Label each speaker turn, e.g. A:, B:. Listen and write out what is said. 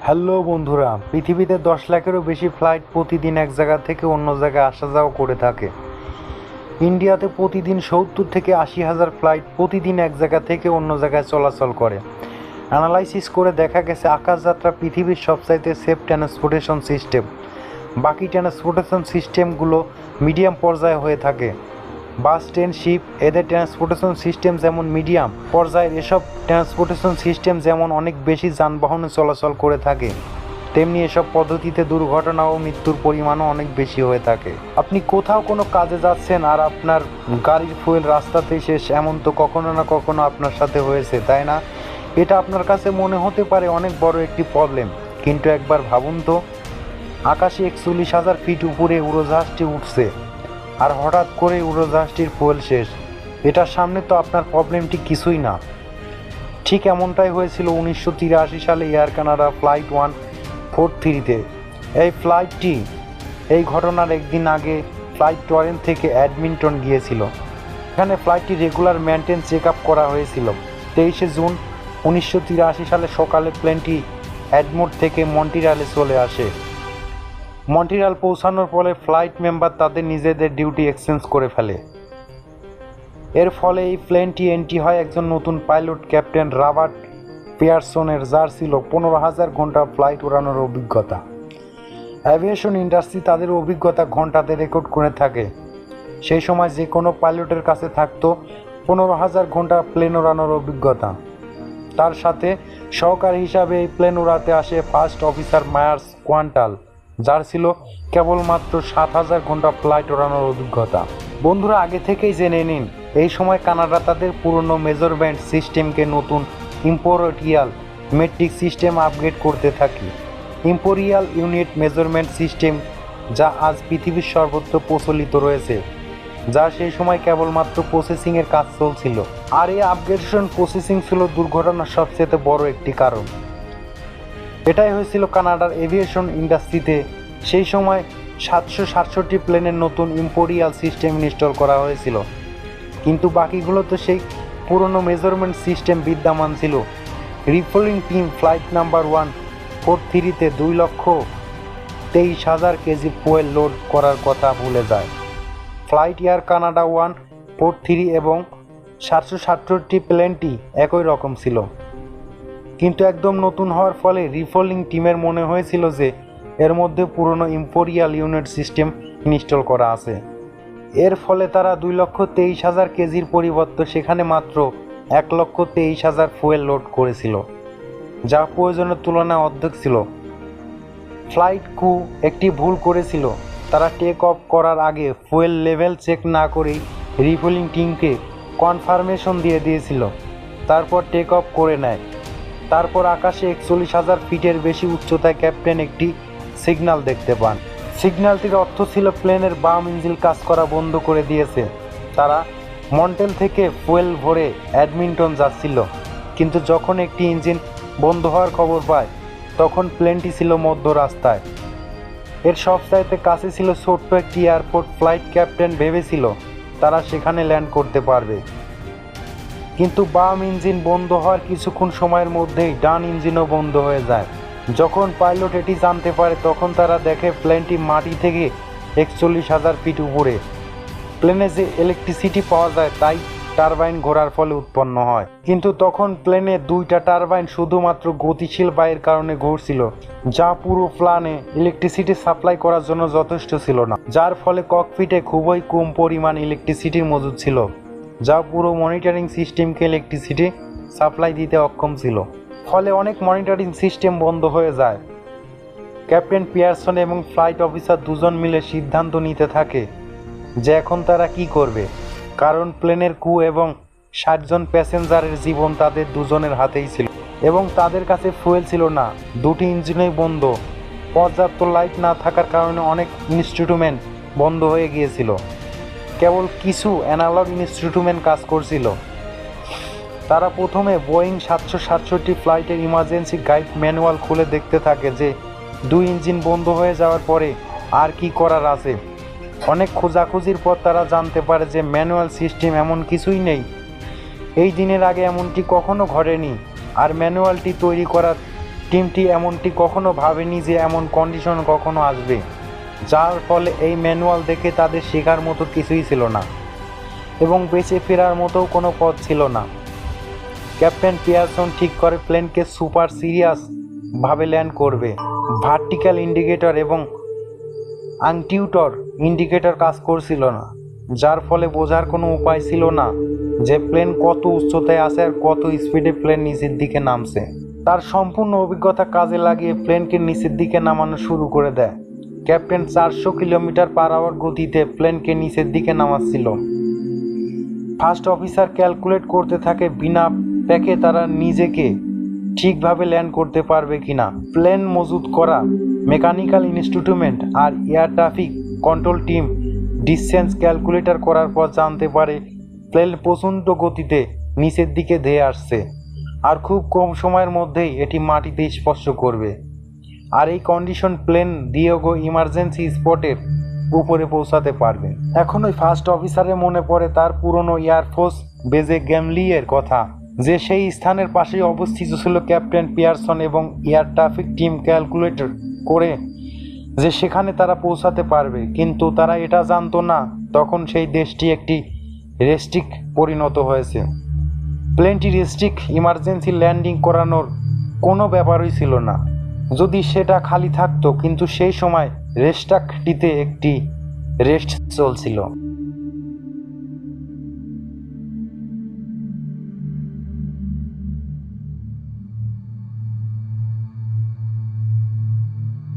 A: Hello বন্ধুরা, পৃথিবীতে 10 লাখেরও বেশি ফ্লাইট প্রতিদিন এক জায়গা থেকে অন্য জায়গায় আসা যাওয়া করে থাকে। ইন্ডিয়াতে প্রতিদিন 70 থেকে 80 হাজার ফ্লাইট প্রতিদিন এক জায়গা থেকে অন্য জায়গায় চলাচল করে। অ্যানালাইসিস করে দেখা গেছে আকাশযাত্রা পৃথিবীর সবচাইতে সেফ ট্রান্সপোর্টেশন সিস্টেম। বাকি ট্রান্সপোর্টেশন সিস্টেমগুলো মিডিয়াম পর্যায়ে হয়ে থাকে। বাস, ট্রেন, শিপ এদের ট্রান্সপোর্টেশন সিস্টেম যেমন মিডিয়াম পর্যায়ের, এসব ট্রান্সপোর্টেশন সিস্টেম যেমন অনেক বেশি যানবাহনে চলাচল করে থাকে, তেমনি এসব পদ্ধতিতে দুর্ঘটনা ও মৃত্যুর পরিমাণও অনেক বেশি হয়ে থাকে। আপনি কোথাও কোনো কাজে যাচ্ছেন আর আপনার গাড়ির ফুয়েল রাস্তাতেই শেষ, এমন তো কখনো না কখনো আপনার সাথে হয়েছে, তাই না? এটা আপনার কাছে মনে হতে পারে অনেক বড় একটি প্রবলেম, কিন্তু একবার ভাবুন তো, আকাশে 41,000 ফিট উপরে উড়োজাহাজটি উঠছে আর হঠাৎ করে উড়োজাহাজটির ফুয়েল শেষ। এটার সামনে তো আপনার প্রবলেমটি কিছুই না। ঠিক এমনটাই হয়েছিল 1983 সালে এয়ার কানাডা ফ্লাইট 143-তে। এই ফ্লাইটটি এই ঘটনার একদিন আগে ফ্লাইট টরেন্ট থেকে এডমিন্টন গিয়েছিল। এখানে ফ্লাইটটি রেগুলার মেনটেন্স চেক আপ করা হয়েছিল। 23শে জুন 1983 সালে সকালে প্লেনটি এডমোড থেকে মন্ট্রিয়ালে চলে আসে। মন্ট্রিয়াল পৌঁছানোর পরে ফ্লাইট মেম্বার তাদের নিজেদের ডিউটি এক্সচেঞ্জ করে ফেলে। এর ফলে এই প্লেনটি এন্ট্রি হয় একজন নতুন পাইলট, ক্যাপ্টেন রবার্ট পিয়ারসনের, যার ছিল 15,000 ঘন্টা ফ্লাইট ওড়ানোর অভিজ্ঞতা। অ্যাভিয়েশন ইন্ডাস্ট্রি তাদের অভিজ্ঞতা ঘন্টাতে রেকর্ড করে থাকে। সেই সময় যে কোনো পাইলটের কাছে থাকতো 15,000 ঘন্টা প্লেন ওড়ানোর অভিজ্ঞতা। তার সাথে সহকারী হিসাবে এই প্লেন উড়াতে আসে ফার্স্ট অফিসার মায়ার্স কোয়ান্টাল, যার ছিল কেবলমাত্র 7,000 ঘন্টা ফ্লাইট ওড়ানোর অভিজ্ঞতা। বন্ধুরা, আগে থেকেই জেনে নিন, এই সময় কানাডা তাদের পুরনো মেজারমেন্ট সিস্টেমকে নতুন ইম্পেরিয়াল মেট্রিক সিস্টেম আপগ্রেড করতে থাকে। ইম্পেরিয়াল ইউনিট মেজারমেন্ট সিস্টেম, যা আজ পৃথিবীর সর্বত্র প্রচলিত রয়েছে, যা সেই সময় কেবলমাত্র প্রসেসিংয়ের কাজ চলছিল। আর এই আপগ্রেডেশন প্রসেসিং ছিল দুর্ঘটনার সবচেয়ে বড় একটি কারণ। এটাই হয়েছিল কানাডার এভিয়েশন ইন্ডাস্ট্রিতে। সেই সময় 767 প্লেনের নতুন ইম্পেরিয়াল সিস্টেম ইনস্টল করা হয়েছিল, কিন্তু বাকিগুলো তো সেই পুরনো মেজারমেন্ট সিস্টেম বিদ্যমান ছিল। রিফুয়েলিং টিম ফ্লাইট নাম্বার 143-তে 2,23,000 কেজি ফুয়েল লোড করার কথা ভুলে যায়। ফ্লাইট এয়ার কানাডা 143 এবং 767 প্লেনটি একই রকম ছিল, কিন্তু একদম নতুন হওয়ার ফলে রিফুয়েলিং টিমের মনে হয়েছিল যে এর মধ্যে পুরনো ইম্পেরিয়াল ইউনিট সিস্টেম ইনস্টল করা আছে। এর ফলে তারা 2,23,000 কেজির পরিবর্তে সেখানে মাত্র 1,23,000 ফুয়েল লোড করেছিল, যা প্রয়োজনের তুলনায় অর্ধেক ছিল। ফ্লাইট ক্রু একটি ভুল করেছিল। তারা টেক অফ করার আগে ফুয়েল লেভেল চেক না করেই রিফুয়েলিং টিমকে কনফার্মেশন দিয়ে দিয়েছিল, তারপর টেক অফ করে নেয়। তারপর আকাশে 41,000 ফিটের বেশি উচ্চতায় ক্যাপ্টেন একটি সিগন্যাল দেখতে পান। সিগন্যালটির অর্থ ছিল প্লেনের বাম ইঞ্জিন কাজ করা বন্ধ করে দিয়েছে। তারা মন্ট্রিয়াল থেকে ফুয়েল ভরে এডমিন্টন যাচ্ছিল, কিন্তু যখন একটি ইঞ্জিন বন্ধ হওয়ার খবর পায়, তখন প্লেনটি ছিল মধ্য রাস্তায়। এর সবচাইতে কাছে ছিল ছোট্ট একটি এয়ারপোর্ট। ফ্লাইট ক্যাপ্টেন ভেবেছিল তারা সেখানে ল্যান্ড করতে পারবে, কিন্তু বাম ইঞ্জিন বন্ধ হওয়ার কিছুক্ষণ সময়ের মধ্যেই ডান ইঞ্জিনও বন্ধ হয়ে যায়। যখন পাইলট এটি জানতে পারে, তখন তারা দেখে প্লেনটি মাটি থেকে 41,000 ফিট উপরে। প্লেনে যে ইলেকট্রিসিটি পাওয়া যায় তাই টারবাইন ঘোরার ফলে উৎপন্ন হয়, কিন্তু তখন প্লেনে 2টা টারবাইন শুধুমাত্র গতিশীল বায়ুর কারণে ঘুরছিল, যা পুরো প্লেনে ইলেকট্রিসিটি সাপ্লাই করার জন্য যথেষ্ট ছিল না, যার ফলে ককপিটে খুবই কম পরিমাণ ইলেকট্রিসিটির মজুদ ছিল, যা পুরো মনিটরিং সিস্টেমকে ইলেকট্রিসিটি সাপ্লাই দিতে অক্ষম ছিল। ফলে অনেক মনিটরিং সিস্টেম বন্ধ হয়ে যায়। ক্যাপ্টেন পিয়ারসন এবং ফ্লাইট অফিসার দুজন মিলে সিদ্ধান্ত নিতে থাকে যে এখন তারা কি করবে, কারণ প্লেনের ক্রু এবং 60 জন প্যাসেঞ্জারের জীবন তাদের দুজনের হাতেই ছিল এবং তাদের কাছে ফুয়েল ছিল না। 2টি ইঞ্জিনই বন্ধ। পর্যাপ্ত লাইট না থাকার কারণে অনেক ইনস্ট্রুমেন্ট বন্ধ হয়ে গিয়েছিল, কেবল কিছু অ্যানালগ ইনস্ট্রুমেন্ট কাজ করছিল। তারা প্রথমে বোয়িং 767 ফ্লাইটের ইমার্জেন্সি গাইড ম্যানুয়াল খুলে দেখতে থাকে যে 2 ইঞ্জিন বন্ধ হয়ে যাওয়ার পরে আর কি করার আছে। অনেক খোঁজাখুঁজির পর তারা জানতে পারে যে ম্যানুয়াল সিস্টেম এমন কিছুই নেই। এই দিনের আগে এমনটি কখনো ঘটেনি, আর ম্যানুয়ালটি তৈরি করার টিমটি এমনটি কখনো ভাবেনি যে এমন কন্ডিশন কখনো আসবে, যার ফলে এই ম্যানুয়াল দেখে তাদের শেখার মতো কিছুই ছিল না এবং বেঁচে ফেরার মতো কোনো পথ ছিল না। ক্যাপ্টেন পিয়ারসন ঠিক করে প্লেনকে সুপার সিরিয়াস ভাবে ল্যান্ড করবে। ভার্টিক্যাল ইন্ডিকেটর এবং আংটিউটর ইন্ডিকেটর কাজ করছিল না, যার ফলে বোঝার কোনো উপায় ছিল না যে প্লেন কত উচ্চতায় আছে আর কত স্পিডে প্লেন নিচের দিকে নামছে। তার সম্পূর্ণ অভিজ্ঞতা কাজে লাগিয়ে প্লেনকে নিচের দিকে নামানো শুরু করে দেয়। ক্যাপ্টেন 400 কিলোমিটার/আওয়ার গতিতে প্লেনকে নিচের দিকে নামাচ্ছিল। ফার্স্ট অফিসার ক্যালকুলেট করতে থাকে বিনা প্যাকে তারা নিজেকে ঠিকভাবে ল্যান্ড করতে পারবে কিনা। প্লেন মজুত করা মেকানিক্যাল ইনস্ট্রুমেন্ট আর air traffic control team distance calculator করার পর জানতে পারে প্লেন প্রচণ্ড গতিতে নিচের দিকে ধেয়ে আসছে আর খুব কম সময়ের মধ্যেই এটি মাটিতে স্পর্শ করবে। আর এই কন্ডিশন প্লেন দিয়েগো ইমার্জেন্সি স্পটের উপরে পৌঁছাতে পারবে। এখন ওই ফার্স্ট অফিসারের মনে পড়ে তার পুরনো এয়ারফোর্স বেজে গ্যামলিয়ের কথা, যে সেই স্থানের পাশেই অবস্থিত ছিল ক্যাপ্টেন পিয়ারসন এবং এয়ার ট্রাফিক টিম ক্যালকুলেটর করে যে সেখানে তারা পৌঁছাতে পারবে। কিন্তু তারা এটা জানতো না তখন সেই দেশটি একটি রেস্ট্রিক্ট পরিণত হয়েছে। প্লেনটি রেস্ট্রিক্ট ইমার্জেন্সি ল্যান্ডিং করানোর কোনো ব্যাপারই ছিল না যদি সেটা খালি থাকতো, কিন্তু সেই সময় রেস্ট্রাক্টটিতে একটি রেস্ট চলছিল।